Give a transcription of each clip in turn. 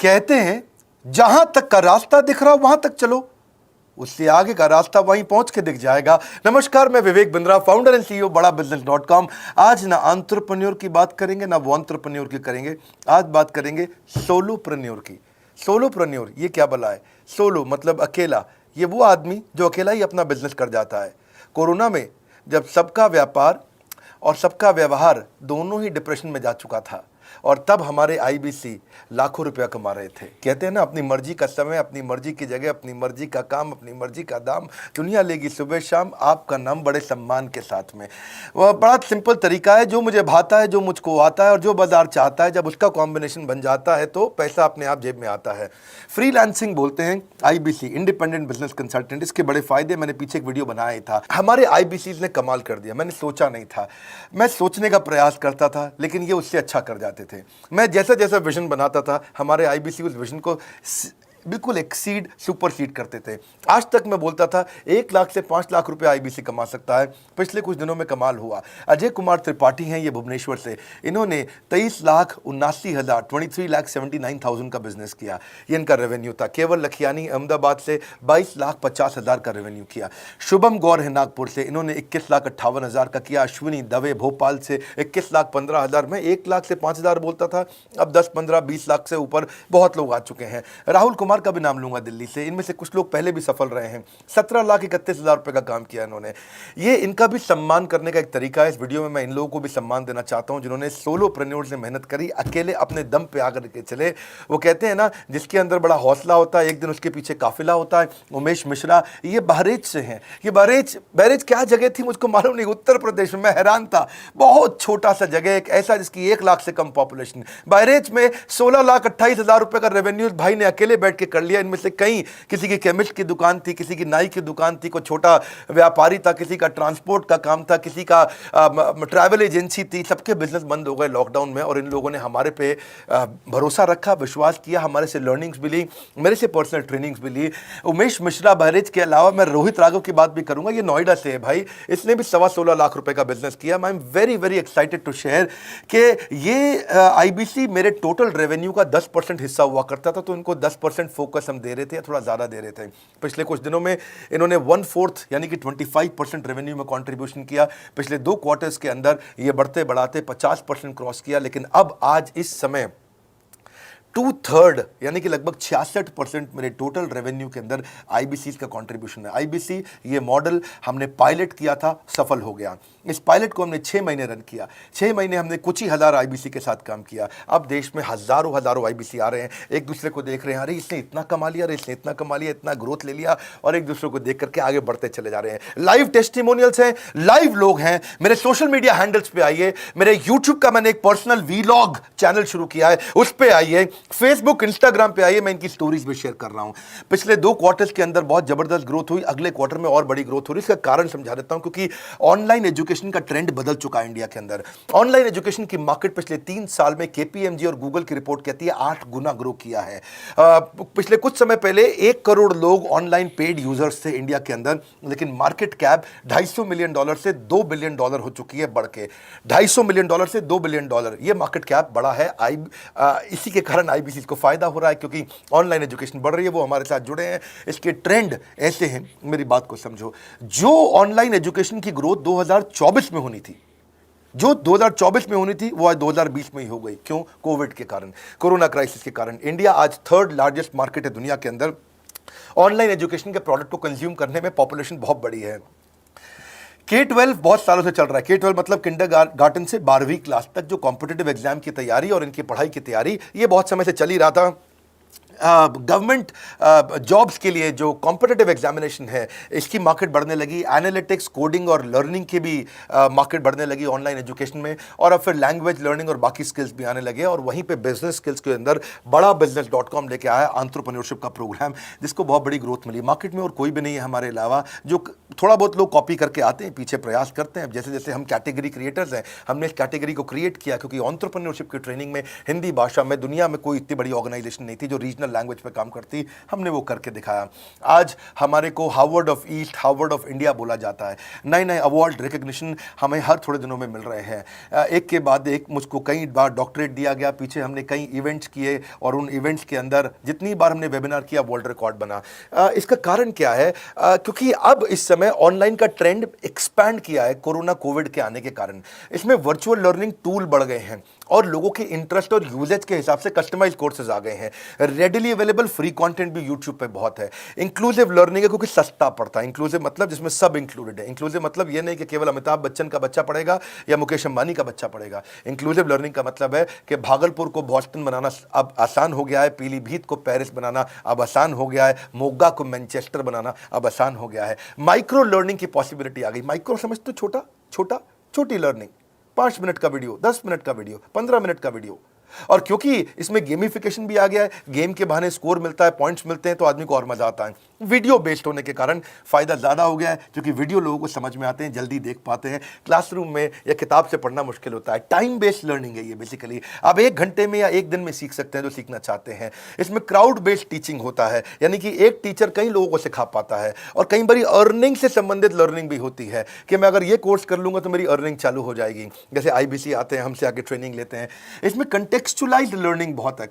कहते हैं जहां तक का रास्ता दिख रहा वहां तक चलो, उससे आगे का रास्ता वहीं पहुंच के दिख जाएगा। नमस्कार, मैं Vivek Bindra, founder and CEO बड़ाबिजनेस.com। आज ना एंटरप्रेन्योर की बात करेंगे ना वो एंटरप्रेन्योर की करेंगे, आज बात करेंगे सोलोप्रेन्योर की। सोलोप्रेन्योर ये क्या भला है? सोलो मतलब अकेला, ये वो आदमी जो अकेला ही अपना बिजनेस कर जाता है। कोरोना में जब सबका व्यापार और सबका व्यवहार दोनों ही डिप्रेशन में जा चुका था, और तब हमारे आईबीसी लाखों रुपया कमा रहे थे। कहते हैं ना, अपनी मर्जी का समय, अपनी मर्जी की जगह, अपनी मर्जी का काम, अपनी मर्जी का दाम, दुनिया लेगी सुबह शाम आपका नाम बड़े सम्मान के साथ में। वह बड़ा सिंपल तरीका है, जो मुझे भाता है, जो मुझको आता है और जो बाजार चाहता है, जब उसका कॉम्बिनेशन बन जाता है तो पैसा अपने आप जेब में आता है। फ्रीलांसिंग बोलते हैं आईबीसी, इंडिपेंडेंट बिजनेस कंसल्टेंट। इसके बड़े फायदे मैंने पीछे एक वीडियो बनाया था। हमारे आईबीसी ने कमाल कर दिया, मैंने सोचा नहीं था। मैं सोचने का प्रयास करता था लेकिन ये उससे अच्छा कर जाते थे। मैं जैसा जैसा विजन बनाता था, हमारे आईबीसी उस विजन को बिल्कुल एक्सीड, सुपरसीड करते थे। आज तक मैं बोलता था 1 लाख से 5 लाख रुपए आईबीसी कमा सकता है। पिछले कुछ दिनों में कमाल हुआ। अजय कुमार त्रिपाठी हैं ये भुवनेश्वर से, इन्होंने 23,79,000 का बिजनेस किया। ये इनका रेवेन्यू था। केवल लखियानी अहमदाबाद से 22,50,000 का रेवेन्यू किया। शुभम गौर है नागपुर से, इन्होंने 21,58,000 का किया। अश्विनी दवे भोपाल से 21,15,000। मैं 1 लाख से 5,000 बोलता था, अब 10, 15, 20 लाख से ऊपर बहुत लोग आ चुके हैं। राहुल कुमार का भी नाम लूंगा दिल्ली से, इनमें से कुछ लोग पहले भी सफल रहे हैं। 17,31,000 रुपए का काम किया इन्होंने। ये इनका भी सम्मान करने का एक तरीका है। इस वीडियो में मैं इन लोगों को भी सम्मान देना चाहता हूं जिन्होंने सोलोप्रेन्योर से मेहनत करी, अकेले अपने दम पे आकर के चले। वो कहते हैं ना, जिसके अंदर बड़ा हौसला होता है एक दिन उसके पीछे काफिला होता है। उमेश मिश्रा ये बहरेच से हैं। ये बहरेच क्या जगह थी मुझको मालूम नहीं, उत्तर प्रदेश में। मैं हैरान था, बहुत छोटा सा जगह, एक ऐसा जिसकी 1 लाख से कम पॉपुलेशन। बहरेच में 16,28,000 रुपए का रेवेन्यू भाई ने अकेले बैठ के कर लिया। इनमें से कई, किसी की केमिस्ट की दुकान थी, किसी की नाई की दुकान थी, कोई छोटा व्यापारी था, किसी का ट्रांसपोर्ट का काम था, किसी का ट्रैवल एजेंसी थी। सबके बिजनेस बंद हो गए लॉकडाउन में, और इन लोगों ने हमारे पे भरोसा रखा, विश्वास किया, हमारे से लर्निंग्स भी ली, मेरे से पर्सनल ट्रेनिंग्स भी ली। उमेश मिश्रा बहरेच के अलावा मैं रोहित राघव की बात भी करूंगा, ये नोएडा से है भाई, इसने भी 16.25 लाख रुपए का बिजनेस किया। I am very very excited to share कि ये आईबीसी मेरे टोटल रेवेन्यू का 10% हिस्सा हुआ करता था, तो इनको 10% फोकस हम दे रहे थे, या थोड़ा ज़्यादा दे रहे थे। पिछले कुछ दिनों में इन्होंने 1/4 यानी कि 25% रेवेन्यू में कंट्रीब्यूशन किया। पिछले 2 क्वार्टर्स के अंदर ये बढ़ते बढ़ाते 50% क्रॉस किया। लेकिन अब आज इस समय 2/3 यानी कि लगभग 66% मेरे टोटल रेवेन्यू के अंदर आईबीसी का कंट्रीब्यूशन है। आईबीसी ये मॉडल हमने पायलट किया था, सफल हो गया। इस पायलट को हमने 6 महीने रन किया। 6 महीने हमने कुछ ही हज़ार आईबीसी के साथ काम किया। अब देश में हज़ारों आईबीसी आ रहे हैं, एक दूसरे को देख रहे हैं, अरे इसने इतना कमा लिया, अरे इसने इतना कमा लिया, इतना ग्रोथ ले लिया, और एक दूसरे को देख करके आगे बढ़ते चले जा रहे हैं। लाइव टेस्टिमोनियल्स हैं, लाइव लोग हैं। मेरे सोशल मीडिया हैंडल्स पे आइए, मेरे यूट्यूब का मैंने एक पर्सनल वीलॉग चैनल शुरू किया है, उस पर आइए, फेसबुक इंस्टाग्राम पे आइए, मैं इनकी स्टोरीज भी शेयर कर रहा हूं। पिछले 2 क्वार्टर्स के अंदर बहुत जबरदस्त ग्रोथ हुई, अगले क्वार्टर में और बड़ी ग्रोथ हो रही है। इसका कारण समझा देता हूं, क्योंकि ऑनलाइन एजुकेशन का ट्रेंड बदल चुका है इंडिया के अंदर। ऑनलाइन एजुकेशन की मार्केट पिछले 3 साल में केपीएमजी और गूगल की रिपोर्ट कहती है 8 गुना ग्रो किया है। पिछले कुछ समय पहले 1 करोड़ लोग ऑनलाइन पेड यूजर्स थे इंडिया के अंदर, लेकिन मार्केट कैप $250 मिलियन से $2 बिलियन हो चुकी है, बढ़ के $250 मिलियन से $2 बिलियन। ये मार्केट कैप बड़ा है। इसी के कारण आईबीसी को फायदा हो रहा है, क्योंकि ऑनलाइन एजुकेशन बढ़ रही है, वो हमारे साथ जुड़े हैं। इसके ट्रेंड ऐसे हैं, मेरी बात को समझो। जो ऑनलाइन एजुकेशन की ग्रोथ 2024 में होनी थी, जो 2024 में होनी थी, वो आज 2020 में ही हो गई। क्यों? कोविड के कारण, कोरोना क्राइसिस के कारण। इंडिया आज 3rd लार्जेस्ट मार्केट है दुनिया के अंदर। ऑनलाइन एजुकेशन के प्रोडक्ट को कंज्यूम करने में पॉपुलेशन बहुत बड़ी है। K-12 बहुत सालों से चल रहा है। K-12 मतलब किंडरगार्टन से 12वीं क्लास तक जो कॉम्पिटिटिव एग्जाम की तैयारी और इनकी पढ़ाई की तैयारी, ये बहुत समय से चल ही रहा था। गवर्नमेंट जॉब्स के लिए जो कॉम्पिटिटिव एग्जामिनेशन है, इसकी मार्केट बढ़ने लगी। एनालिटिक्स, कोडिंग और लर्निंग की भी मार्केट बढ़ने लगी ऑनलाइन एजुकेशन में, और अब फिर लैंग्वेज लर्निंग और बाकी स्किल्स भी आने लगे। और वहीं पे बिजनेस स्किल्स के अंदर बड़ाबिजनेस.com लेके आया एंटरप्रेन्योरशिप का प्रोग्राम, जिसको बहुत बड़ी ग्रोथ मिली मार्केट में। और कोई भी नहीं है हमारे अलावा, जो थोड़ा बहुत लोग कॉपी करके आते हैं, पीछे प्रयास करते हैं। जैसे जैसे हम कैटेगरी क्रिएटर्स हैं, हमने इस कैटेगरी को क्रिएट किया, क्योंकि एंटरप्रेन्योरशिप की ट्रेनिंग में हिंदी भाषा में दुनिया में कोई इतनी बड़ी ऑर्गेनाइजेशन नहीं थी जो रीजनल नेशनल लैंग्वेज पे काम करती, हमने वो करके दिखाया। आज हमारे को Harvard of east, Harvard of India बोला जाता है। नए नए अवार्ड रिकग्निशन हमें हर थोड़े दिनों में मिल रहे हैं, एक के बाद एक। मुझको कई बार डॉक्टरेट दिया गया, पीछे हमने कई इवेंट्स किए और उन इवेंट्स के अंदर जितनी बार हमने वेबिनार किया वर्ल्ड रिकॉर्ड बना। इसका कारण क्या है? क्योंकि अब इस समय ऑनलाइन का ट्रेंड एक्सपैंड किया है कोरोना कोविड के आने के कारण। इसमें वर्चुअल लर्निंग टूल बढ़ गए हैं और लोगों के इंटरेस्ट और यूजेज के हिसाब से कस्टमाइज कोर्सेज आ गए हैं। रेडिली अवेलेबल फ्री कंटेंट भी यूट्यूब पे बहुत है। इंक्लूसिव लर्निंग है क्योंकि सस्ता पड़ता है। इंक्लूसिव मतलब जिसमें सब इंक्लूडेड है। इंक्लूसिव मतलब ये नहीं कि केवल अमिताभ बच्चन का बच्चा पढ़ेगा या मुकेश अंबानी का बच्चा पढ़ेगा। इंक्लूसिव लर्निंग का मतलब है कि भागलपुर को बॉस्टन बनाना अब आसान हो गया है, पीलीभीत को पेरिस बनाना अब आसान हो गया है, मोगा को मैनचेस्टर बनाना अब आसान हो गया है। माइक्रो लर्निंग की पॉसिबिलिटी आ गई। माइक्रो समझ तो छोटा छोटा, छोटी लर्निंग, 5 मिनट का वीडियो, 10 मिनट का वीडियो, 15 मिनट का वीडियो। और क्योंकि इसमें गेमिफिकेशन भी आ गया है, गेम के बहाने स्कोर मिलता है, पॉइंट्स मिलते हैं, तो आदमी को और मजा आता है। वीडियो बेस्ड होने के कारण फायदा ज्यादा हो गया है, क्योंकि वीडियो लोगों को समझ में आते हैं, जल्दी देख पाते हैं। क्लासरूम में या किताब से पढ़ना मुश्किल होता है। टाइम बेस्ड लर्निंग है ये बेसिकली। आप 1 घंटे में या 1 दिन में सीख सकते हैं जो सीखना चाहते हैं। इसमें क्राउड बेस्ड टीचिंग होता है, यानी कि एक टीचर कई लोगों को सिखा पाता है। और कई बार अर्निंग से संबंधित लर्निंग भी होती है कि मैं अगर ये कोर्स कर लूंगा तो मेरी अर्निंग चालू हो जाएगी। जैसे IBC आते हैं, हमसे आगे ट्रेनिंग लेते हैं। इसमें कंटेक्चुअलाइज्ड लर्निंग बहुत है।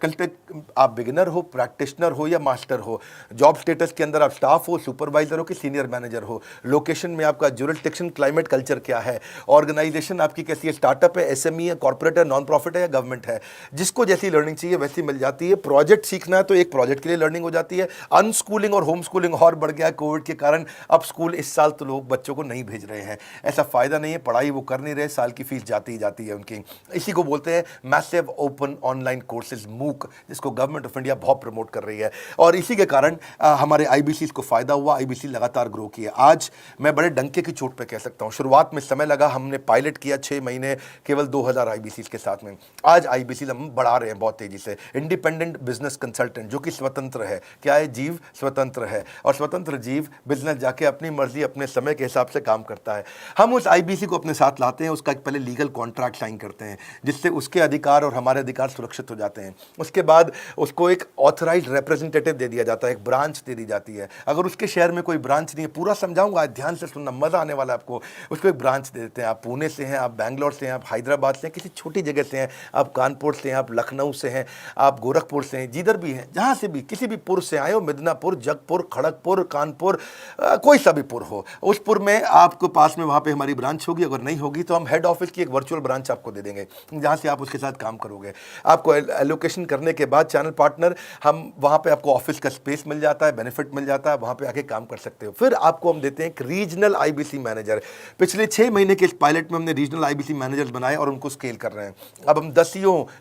आप बिगिनर हो, प्रैक्टिशनर हो या मास्टर हो, जॉब स्टेटस के अंदर आप स्टाफ हो, सुपरवाइजर हो कि सीनियर मैनेजर हो, लोकेशन में आपका जुरिस्डिक्शन, क्लाइमेट, कल्चर क्या है, ऑर्गेनाइजेशन आपकी कैसी है, स्टार्टअप है, SME है, कॉर्पोरेट है, नॉन प्रॉफिट है या गवर्नमेंट है, जिसको जैसी लर्निंग चाहिए वैसी मिल जाती है। प्रोजेक्ट सीखना है तो एक प्रोजेक्ट के लिए लर्निंग हो जाती है। अनस्कूलिंग और होम स्कूलिंग और बढ़ गया है कोविड के कारण। अब स्कूल इस साल तो लोग बच्चों को नहीं भेज रहे हैं, ऐसा फायदा नहीं है, पढ़ाई वो कर नहीं रहे, साल की फीस जाती ही जाती है उनकी। इसी को बोलते हैं मैसिव ओपन ऑनलाइन कोर्सेज, मूक, जिसको गवर्नमेंट ऑफ इंडिया बहुत प्रमोट कर रही है। और इसी के कारण हमारे IBC को फायदा हुआ। IBC लगातार ग्रो किया। आज मैं बड़े डंके की चोट पे कह सकता हूं, शुरुआत में समय लगा, हमने पायलट किया 6 महीने केवल 2000 IBC के साथ में। आज IBC हम बढ़ा रहे हैं बहुत तेजी से। इंडिपेंडेंट बिजनेस कंसल्टेंट, जो कि स्वतंत्र है। क्या है? जीव स्वतंत्र है, और स्वतंत्र जीव बिजनेस जाके अपनी मर्जी अपने समय के हिसाब से काम करता है। हम उस IBC को अपने साथ लाते हैं, उसका एक पहले लीगल कॉन्ट्रैक्ट साइन करते हैं, जिससे उसके अधिकार और हमारे अधिकार सुरक्षित हो जाते हैं। उसके बाद उसको एक ऑथराइज्ड रिप्रेजेंटेटिव दे दिया जाता है, एक ब्रांच दे दी जाती है। अगर उसके शहर में कोई ब्रांच नहीं है, पूरा समझाऊंगा, ध्यान से सुनना, मजा आने वाला है आपको। उसको एक ब्रांच दे देते हैं। आप पुणे से हैं, आप बैंगलोर से हैं, आप हैदराबाद से हैं, किसी छोटी जगह से हैं, आप कानपुर से हैं, आप लखनऊ से हैं, आप गोरखपुर से हैं, जिधर भी हैं, जहां से भी, किसी भी पुर से आए हो, मिदनापुर, जगपुर, खड़गपुर, कानपुर, कोई सा भी पुर हो, उस पुर में आपको पास में वहां पे हमारी ब्रांच होगी। अगर नहीं होगी तो हम हेड ऑफिस की एक वर्चुअल ब्रांच आपको दे देंगे, जहां से आप उसके साथ काम करोगे। आपको एलोकेशन करने के बाद चैनल पार्टनर, हम वहां पे आपको ऑफिस का स्पेस मिल जाता है, बेनिफिट मिल जाता है, वहां पे आके काम कर सकते हो। फिर आपको हम देते हैं एक रीजनल IBC मैनेजर। पिछले 6 महीने के इस पायलट में हमने रीजनल IBC मैनेजर्स बनाए और उनको स्केल कर रहे हैं। अब हम 10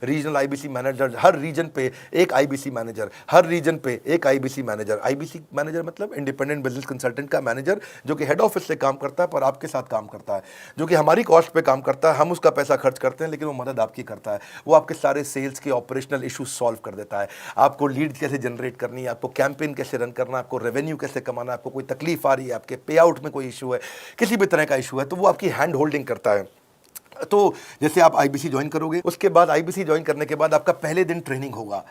रीजनल IBC मैनेजर, हर रीजन पे एक IBC मैनेजर, हर रीजन पे एक IBC मैनेजर। IBC मैनेजर मतलब इंडिपेंडेंट बिजनेस कंसल्टेंट का मैनेजर, जो कि हेड ऑफिस से काम करता है पर आपके साथ काम करता है, जो कि हमारी कॉस्ट पे काम करता है। हम उसका पैसा खर्च करते हैं, लेकिन वो मदद आपकी करता है। वो आपके सारे सेल्स के ऑपरेशनल इशूज सॉल्व कर देता है। आपको लीड कैसे जनरेट करनी है, आपको कैंपेन कैसे रन करना है, आपको रेवेन्यू कैसे कमाना है, आपको कोई तकलीफ आ रही है, आपके पे आउट में कोई इशू है, किसी भी तरह का इशू है, तो वो आपकी हैंड होल्डिंग करता है। तो जैसे आप IBC ज्वाइन करोगे, उसके बाद IBC ज्वाइन करने के बाद आपका पहले दिन ट्रेनिंग होगा।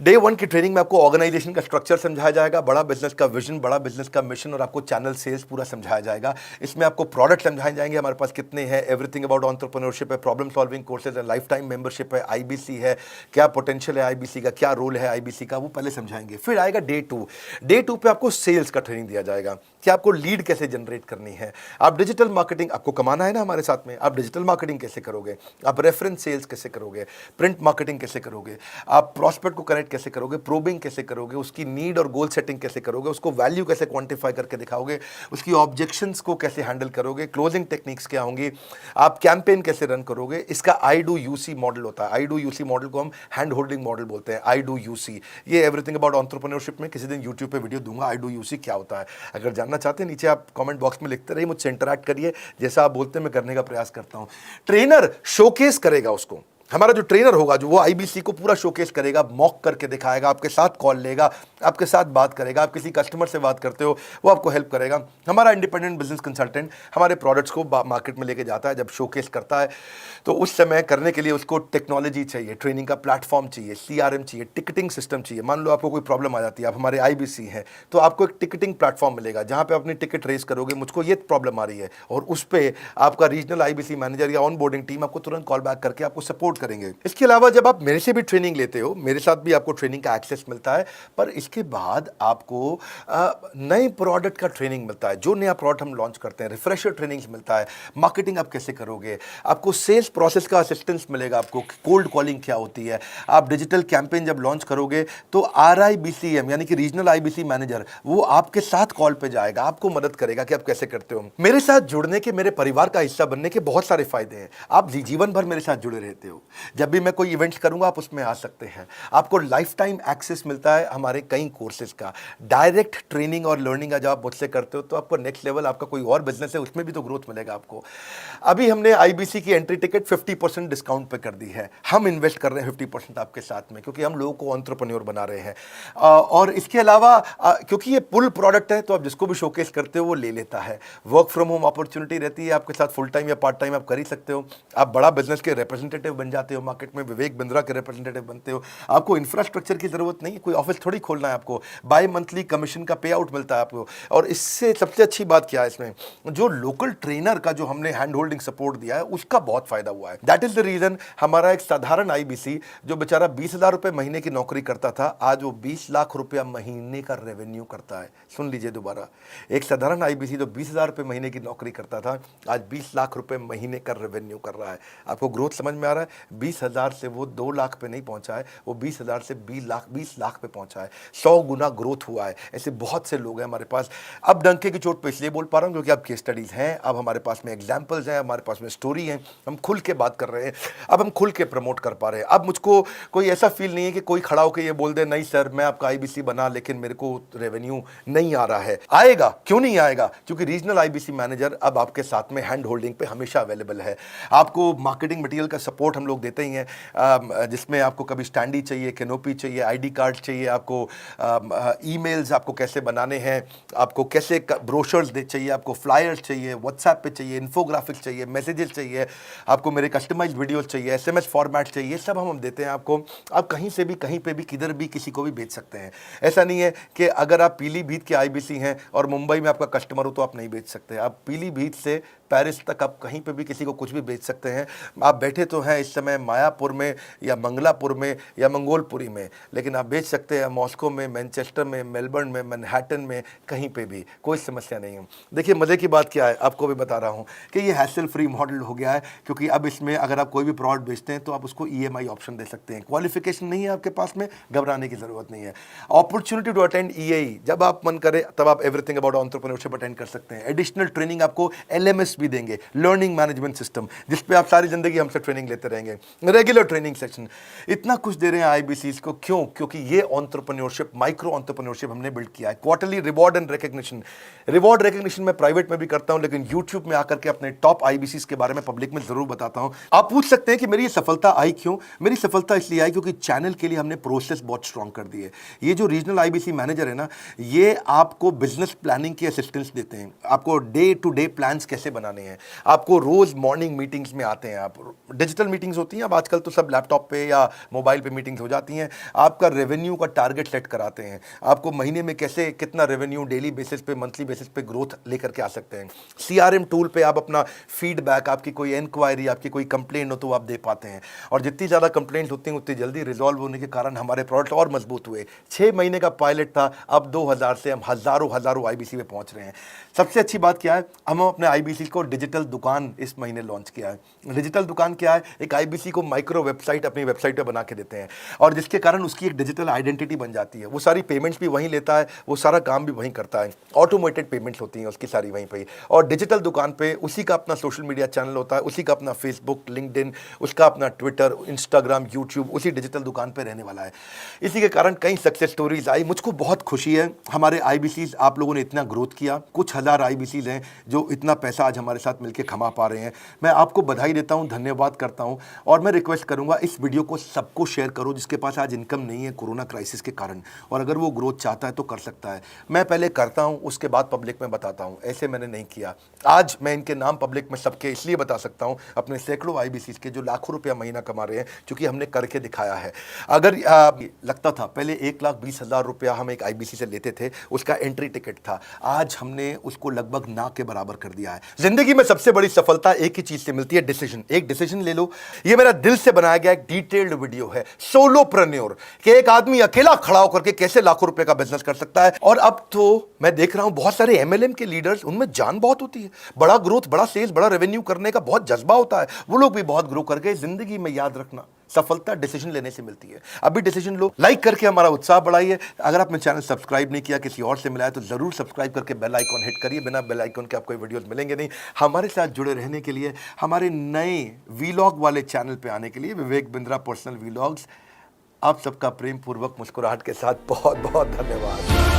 डे 1 की ट्रेनिंग में आपको ऑर्गेनाइजेशन का स्ट्रक्चर समझाया जाएगा, बड़ा बिजनेस का विजन, बड़ा बिजनेस का मिशन, और आपको चैनल सेल्स पूरा समझाया जाएगा। इसमें आपको प्रोडक्ट समझाए जाएंगे, हमारे पास कितने हैं, एवरीथिंग अबाउट एंटरप्रेन्योरशिप है, प्रॉब्लम सॉल्विंग कोर्सेज है, लाइफ टाइम मेंबरशिप है, IBC है, क्या पोटेंशियल है IBC का, क्या रोल है IBC का, वो पहले समझाएंगे। फिर आएगा डे 2। डे 2 पे आपको सेल्स का ट्रेनिंग दिया जाएगा कि आपको लीड कैसे जनरेट करनी है। आप डिजिटल मार्केटिंग, आपको कमाना है ना हमारे साथ में, आप डिजिटल मार्केटिंग कैसे करोगे, आप रेफरेंस सेल्स कैसे करोगे, प्रिंट मार्केटिंग कैसे करोगे, आप प्रॉस्पेक्ट को कनेक्ट कैसे करोगे, प्रोबिंग कैसे करोगे, उसकी नीड और गोल सेटिंग कैसे करोगे, उसको वैल्यू कैसे क्वांटिफाई करके दिखाओगे, उसकी ऑब्जेक्शंस को कैसे हैंडल करोगे, क्लोजिंग टेक्निक्स क्या होंगी, आप कैंपेन कैसे रन करोगे। इसका I do UC मॉडल होता है। I do UC मॉडल को हम हैंड होल्डिंग मॉडल बोलते हैं। I do UC, ये एवरीथिंग अबाउट एंटरप्रेन्योरशिप में किसी दिन यूट्यूब पे वीडियो दूंगा, I do UC क्या होता है। अगर जानना चाहते हैं, नीचे आप कमेंट बॉक्स में लिखते रहिए, मुझसे इंटरैक्ट करिए, जैसा आप बोलते हैं मैं करने का प्रयास करता हूं। ट्रेनर शोकेस करेगा उसको हमारा जो ट्रेनर होगा जो वो आईबीसी को पूरा शोकेस करेगा, मॉक करके दिखाएगा, आपके साथ कॉल लेगा, आपके साथ बात करेगा, आप किसी कस्टमर से बात करते हो वो आपको हेल्प करेगा। हमारा इंडिपेंडेंट बिजनेस कंसल्टेंट हमारे प्रोडक्ट्स को मार्केट में लेके जाता है, जब शोकेस करता है तो उस समय करने के लिए उसको टेक्नोलॉजी चाहिए, ट्रेनिंग का प्लेटफॉर्म चाहिए, सीआरएम चाहिए, टिकटिंग सिस्टम चाहिए। मान लो आपको कोई प्रॉब्लम आ जाती है, आप हमारे आईबीसी हैं, तो आपको एक टिकटिंग प्लेटफॉर्म मिलेगा जहां पे अपनी टिकट रेस करोगे, मुझको ये प्रॉब्लम आ रही है, और उस पर आपका रीजनल आईबीसी मैनेजर या ऑन बोर्डिंग टीम आपको तुरंत कॉल बैक करके आपको सपोर्ट करेंगे। इसके अलावा जब आप मेरे से भी ट्रेनिंग लेते हो, मेरे साथ भी आपको ट्रेनिंग का एक्सेस मिलता है, पर इसके बाद आपको नए प्रोडक्ट का ट्रेनिंग मिलता है। जो नया प्रोडक्ट हम लॉन्च करते हैं, रिफ्रेशर ट्रेनिंग मिलता है, मार्केटिंग आप कैसे करोगे, आपको सेल्स प्रोसेस का असिस्टेंस मिलेगा, आपको कोल्ड कॉलिंग क्या होती है, आप डिजिटल कैंपेन जब लॉन्च करोगे तो आरआईबीसीएम यानी कि रीजनल आईबीसी मैनेजर वो आपके साथ कॉल पे जाएगा, आपको मदद करेगा कि आप कैसे करते हो। मेरे साथ जुड़ने के, मेरे परिवार का हिस्सा बनने के बहुत सारे फायदे हैं। आप जीवन भर मेरे साथ जुड़े रहते हो, जब भी मैं कोई इवेंट्स करूंगा आप उसमें आ सकते हैं, आपको लाइफ टाइम एक्सेस मिलता है हमारे कई कोर्सेज का, डायरेक्ट ट्रेनिंग और लर्निंग जब आप मुझसे करते हो तो आपको नेक्स्ट लेवल, आपका कोई और बिजनेस है उसमें भी तो ग्रोथ मिलेगा आपको। अभी हमने आईबीसी की एंट्री टिकट 50% डिस्काउंट पे कर दी है, हम इन्वेस्ट कर रहे हैं 50% आपके साथ में, क्योंकि हम लोगों को एंटरप्रेन्योर बना रहे हैं। और इसके अलावा क्योंकि ये पुल प्रोडक्ट है तो आप जिसको भी शोकेस करते हो वो ले लेता है। वर्क फ्रॉम होम अपॉर्चुनिटी रहती है आपके साथ, फुल टाइम या पार्ट टाइम आप कर ही सकते हो। आप बड़ा बिजनेस के रिप्रेजेंटेटिव बन जाते हो, मार्केट में विवेक बिंद्रा के रिप्रेजेंटेटिव बनते हो। आपको इंफ्रास्ट्रक्चर की जरूरत नहीं है, कोई ऑफिस थोड़ी खोलना है आपको, बाय मंथली कमीशन का पे आउट मिलता है आपको। और इससे सबसे अच्छी बात क्या है, इसमें जो लोकल ट्रेनर का जो हमने हैंड होल्डिंग सपोर्ट दिया है उसका बहुत फायदा हुआ है। दैट इज द रीजन हमारा एक साधारण आईबीसी जो बेचारा 20,000 रुपए महीने की नौकरी करता था, आज वो 20 लाख रुपया महीने का रेवेन्यू करता है। सुन लीजिए दोबारा, एक साधारण आईबीसी जो 20,000 रुपए महीने की नौकरी करता था, आज 20 लाख रुपए महीने का रेवेन्यू कर रहा है। आपको ग्रोथ समझ में आ रहा है? 20,000 से वो 2 लाख पे नहीं पहुंचा है, वो 20,000 से 20 लाख पे पहुंचा है। 100 गुना ग्रोथ हुआ है। ऐसे बहुत से लोग हैं हमारे पास। अब डंके की चोट पे इसलिए बोल पा रहा हूं क्योंकि अब केस स्टडीज हैं, अब हमारे पास में एग्जांपल्स हैं, हमारे पास में स्टोरी है, हम खुल के बात कर रहे हैं, अब हम खुल के प्रमोट कर पा रहे हैं। अब मुझको कोई ऐसा फील नहीं है कि कोई खड़ा होकर ये बोल दे नहीं सर मैं आपका आईबीसी बना लेकिन मेरे को रेवेन्यू नहीं आ रहा है। आएगा, क्यों नहीं आएगा? क्योंकि रीजनल आईबीसी मैनेजर अब आपके साथ में हैंड होल्डिंग पे हमेशा अवेलेबल है। आपको मार्केटिंग मटेरियल का सपोर्ट हम लोग देते ही हैं, जिसमें आपको कभी स्टैंडी चाहिए, कैनोपी चाहिए, आईडी कार्ड चाहिए, आपको ईमेल्स आपको कैसे बनाने हैं, आपको कैसे ब्रोशर्स चाहिए, आपको फ्लायर्स चाहिए, व्हाट्सएप पे चाहिए, इन्फोग्राफिक्स चाहिए, मैसेजेस चाहिए, आपको मेरे कस्टमाइज्ड वीडियोस चाहिए, एसएमएस फॉर्मेट चाहिए, सब हम देते हैं आपको। आप कहीं से भी, कहीं पे भी, किधर भी, किसी को भी बेच सकते हैं। ऐसा नहीं है कि अगर आप पीलीभीत के आईबीसी हैं और मुंबई में आपका कस्टमर हो तो आप नहीं बेच सकते। आप पीलीभीत से पेरिस तक आप कहीं पे भी किसी को कुछ भी बेच सकते हैं। आप बैठे तो हैं इस समय मायापुर में या मंगलापुर में या मंगोलपुरी में, लेकिन आप बेच सकते हैं मॉस्को में, मैनचेस्टर में, मेलबर्न में, मैनहट्टन में, कहीं पे भी, कोई समस्या नहीं है। देखिए मज़े की बात क्या है, आपको भी बता रहा हूँ कि ये हैसल फ्री मॉडल हो गया है, क्योंकि अब इसमें अगर आप कोई भी प्रोडक्ट बेचते हैं तो आप उसको ईएमआई ऑप्शन दे सकते हैं। क्वालिफिकेशन नहीं है आपके पास में, घबराने की ज़रूरत नहीं है। अपॉर्चुनिटी टू अटेंड ईएई, जब आप मन करे तब आप एवरीथिंग अबाउट एंटरप्रेन्योरशिप अटेंड कर सकते हैं। एडिशनल ट्रेनिंग आपको एलएमएस भी देंगे, लर्निंग मैनेजमेंट सिस्टम, जिस पे आप सारी जिंदगी हमसे ट्रेनिंग लेते रहेंगे, रेगुलर ट्रेनिंग सेक्शन, इतना कुछ दे रहे हैं आईबीसीज को। क्यों? क्योंकि ये एंटरप्रेन्योरशिप, माइक्रो एंटरप्रेन्योरशिप हमने बिल्ड किया है। Quarterly reward and recognition, reward recognition मैं प्राइवेट में भी करता हूं, लेकिन यूट्यूब में आकर के अपने टॉप आईबीसीज के बारे में पब्लिक में जरूर बताता हूं। आप पूछ सकते हैं कि मेरी ये सफलता आई क्यों? मेरी सफलता इसलिए आई क्योंकि चैनल के लिए हमने प्रोसेस बहुत स्ट्रांग कर दी है। ये जो रीजनल आईबीसी मैनेजर है ना, ये आपको बिजनेस प्लानिंग की असिस्टेंस देते हैं, आपको डे टू डे प्लान्स कैसे बनाने हैं, आपको रोज मॉर्निंग मीटिंग्स में आते हैं। आप डिजिटल मीटिंग्स होती हैं, अब आजकल तो सब लैपटॉप पे या मोबाइल पे मीटिंग्स हो जाती हैं। आपका रेवेन्यू का टारगेट सेट कराते हैं, आपको महीने में कैसे कितना रेवेन्यू डेली बेसिस पे, मंथली बेसिस पे ग्रोथ लेकर के आ सकते हैं। सीआरएम टूल पे आप अपना फीडबैक, आपकी कोई इंक्वायरी, आपकी कोई कंप्लेंट हो तो आप दे पाते हैं, और जितनी ज़्यादा कंप्लेंट होती हैं उतनी जल्दी रिजॉल्व होने के कारण हमारे प्रोडक्ट और मजबूत हुए। 6 महीने का पायलट था, अब 2000 से हम हज़ारों आईबीसी में पहुंच रहे हैं। सबसे अच्छी बात क्या है, हम अपने आईबीसी को डिजिटल दुकान इस महीने लॉन्च किया है। डिजिटल दुकान क्या है? एक आईबीसी को माइक्रो वेबसाइट अपनी वेबसाइट पे बना के देते हैं, और जिसके कारण उसकी एक डिजिटल आइडेंटिटी बन जाती है। वो सारी पेमेंट्स भी वहीं लेता है, वो सारा काम भी वहीं करता है, ऑटोमेटेड पेमेंट्स होती हैं उसकी सारी वहीं पे। और डिजिटल दुकान पे उसी का अपना सोशल मीडिया चैनल होता है, उसी का अपना फेसबुक, लिंक्डइन, उसका अपना ट्विटर, इंस्टाग्राम, यूट्यूब उसी डिजिटल दुकान पे रहने वाला है। इसी के कारण कई सक्सेस स्टोरीज आई। मुझको बहुत खुशी है, हमारे आईबीसीज, आप लोगों ने इतना ग्रोथ किया। कुछ हज़ार आईबीसीज हैं जो इतना पैसा आज हमारे साथ मिलकर कमा पा रहे हैं। मैं आपको बधाई देता हूं, धन्यवाद करता हूं। और मैं रिक्वेस्ट करूंगा इस वीडियो को सबको शेयर करो जिसके पास आज इनकम नहीं है कोरोना क्राइसिस के कारण, और अगर वो ग्रोथ चाहता है तो कर सकता है। मैं पहले करता हूं, उसके बाद पब्लिक में बताता हूं, ऐसे मैंने नहीं किया। आज मैं इनके नाम पब्लिक में सबके इसलिए बता सकता हूं, अपने सैकड़ों IBCs के जो लाखों रुपया महीना कमा रहे हैं, क्योंकि हमने करके दिखाया है। अगर लगता था पहले 1,20,000 रुपया हम एक IBC से लेते थे, उसका एंट्री टिकट था, आज हमने उसको लगभग ना के बराबर कर दिया है। जिंदगी में सबसे बड़ी सफलता एक ही चीज से मिलती है, डिसीजन। एक डिसीजन ले लो। ये मेरा दिल से बनाया गया एक डिटेल्ड वीडियो है, सोलोप्रेन्योर, कि एक आदमी अकेला खड़ा होकर के कैसे लाखों रुपए का बिजनेस कर सकता है। और अब तो मैं देख रहा हूं बहुत सारे MLM के लीडर्स, उनमें जान बहुत होती है, बड़ा ग्रोथ, बड़ा सेल्स, बड़ा रेवेन्यू करने का बहुत जज्बा होता है, वो लोग भी बहुत ग्रो कर गए। जिंदगी में याद रखना, सफलता डिसीजन लेने से मिलती है। अभी डिसीजन लो, लाइक करके हमारा उत्साह बढ़ाइए। अगर आपने चैनल सब्सक्राइब नहीं किया, किसी और से मिला है, तो जरूर सब्सक्राइब करके बेल आइकॉन हिट करिए। बिना बेल आइकॉन के आपको वीडियोस मिलेंगे नहीं। हमारे साथ जुड़े रहने के लिए, हमारे नए वीलॉग वाले चैनल पे आने के लिए, विवेक बिंद्रा पर्सनल वीलॉग्स, आप सबका प्रेम पूर्वक मुस्कुराहट के साथ बहुत बहुत धन्यवाद।